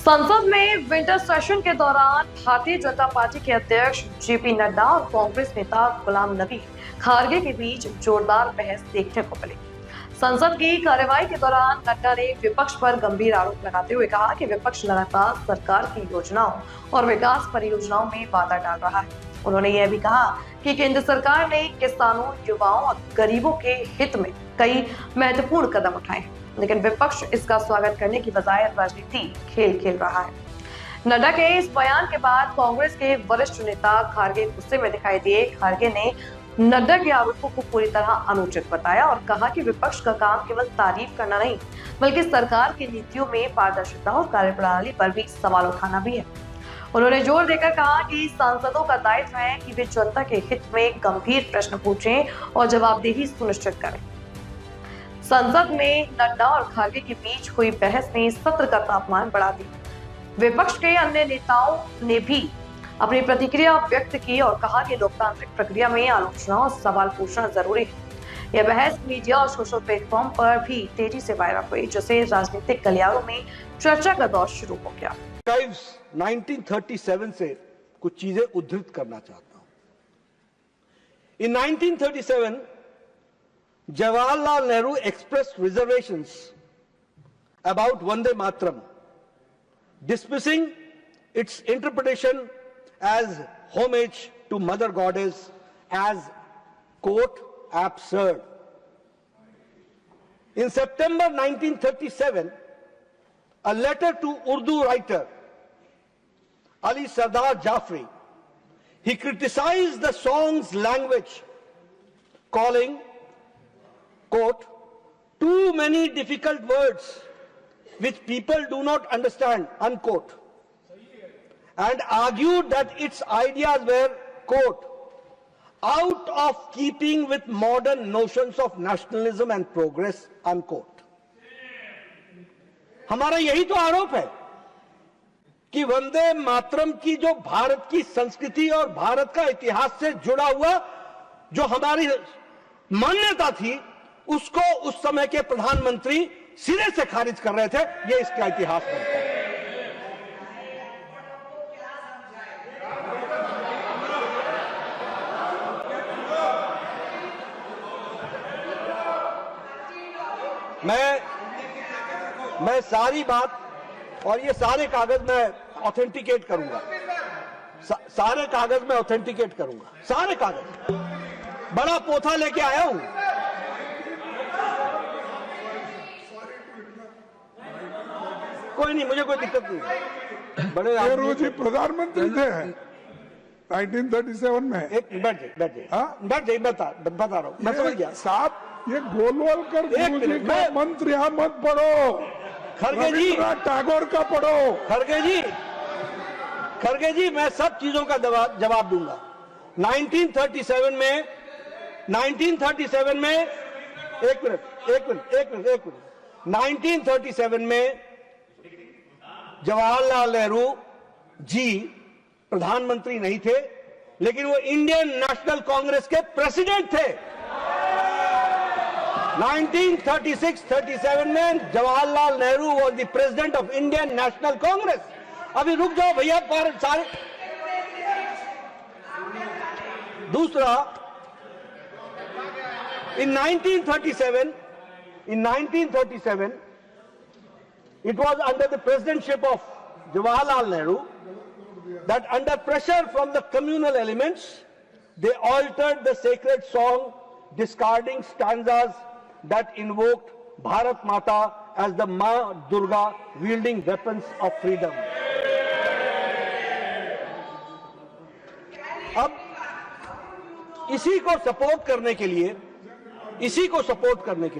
संसद में winter session के दौरान भारतीय जनता पार्टी के अध्यक्ष जेपी नड्डा और कांग्रेस नेता गुलाम नबी खारगे के बीच जोरदार बहस देखने को मिली। संसद की कार्यवाही के दौरान नड्डा ने विपक्ष पर गंभीर आरोप लगाते हुए कहा कि विपक्ष लगातार सरकार की योजनाओं और विकास परियोजनाओं में बाधा डाल रहा है। उन्होंने यह भी कहा कि केंद्र सरकार ने किसानों, युवाओं और गरीबों के हित में कई महत्वपूर्ण कदम उठाए हैं, लेकिन विपक्ष इसका स्वागत करने की बजाय राजनीति खेल खेल रहा है। नड्डा के इस बयान के बाद कांग्रेस के वरिष्ठ नेता खारगे गुस्से में दिखाई दिए। खारगे ने नड्डा के आरोपों को पूरी तरह अनुचित बताया और कहा कि विपक्ष का काम केवल तारीफ करना नहीं, बल्कि सरकार की नीतियों में पारदर्शिता और कार्यप्रणाली पर भी सवाल उठाना भी है। उन्होंने जोर देकर कहा कि सांसदों का दायित्व है कि वे जनता के हित में गंभीर प्रश्न पूछें और जवाबदेही सुनिश्चित करें। संसद में नड्डा और खारगे के बीच हुई बहस ने सत्र का तापमान बढ़ा दिया। विपक्ष के अन्य नेताओं ने भी अपनी प्रतिक्रिया व्यक्त की और कहा कि लोकतांत्रिक प्रक्रिया में आलोचना और सवाल पूछना जरूरी है। यह बहस मीडिया और सोशल प्लेटफॉर्म पर भी तेजी से वायरल हुई, जिससे राजनीतिक गलियारों में चर्चा का दौर शुरू हो गया। 1937 से कुछ चीजें उद्धृत करना चाहता हूं। In 1937, Jawaharlal Nehru expressed reservations about Vande Mataram, dismissing its interpretation as homage to Mother Goddess as, quote, absurd. In September 1937, a letter to Urdu writer Ali Sardar Jafri, he criticized the song's language, calling, quote, too many difficult words which people do not understand, unquote, and argued that its ideas were, quote, out of keeping with modern notions of nationalism and progress, unquote. हमारा यही तो आरोप है कि वंदे मातरम की जो भारत की संस्कृति और भारत का इतिहास से जुड़ा हुआ जो हमारी मान्यता थी, उसको उस समय के प्रधानमंत्री सिरे से खारिज कर रहे थे। ये इसका इतिहास बनता है। मैं सारी बात और ये सारे कागज में ऑथेंटिकेट करूंगा, सारे कागज में ऑथेंटिकेट करूंगा, सारे कागज बड़ा पोथा लेके आया हूं। कोई नहीं, मुझे कोई दिक्कत नहीं। बड़े नेहरू जी प्रधानमंत्री थे 1937 में। एक बैठ जाइए, बता रहा हूं, मैं समझ गया साहब। ये गोलवलकर गुरु जी का मंत्र यहाँ मत पढ़ो, खड़गे जी, टैगोर का पढ़ो। खड़गे जी, मैं सब चीजों का जवाब दूंगा। 1937 में एक मिनट 1937 में जवाहरलाल नेहरू जी प्रधानमंत्री नहीं थे, लेकिन वो इंडियन नेशनल कांग्रेस के प्रेसिडेंट थे। 1936-37 में Jawaharlal Nehru was the president of Indian national Congress. अभी रुक जाओ भैया, पर सारे। दूसरा, in 1937 it was under the presidentship of Jawaharlal Nehru that under pressure from the communal elements they altered the sacred song, discarding stanzas that invoked Bharat Mata as the Ma Durga wielding weapons of freedom. अब इसी को support करने के लिए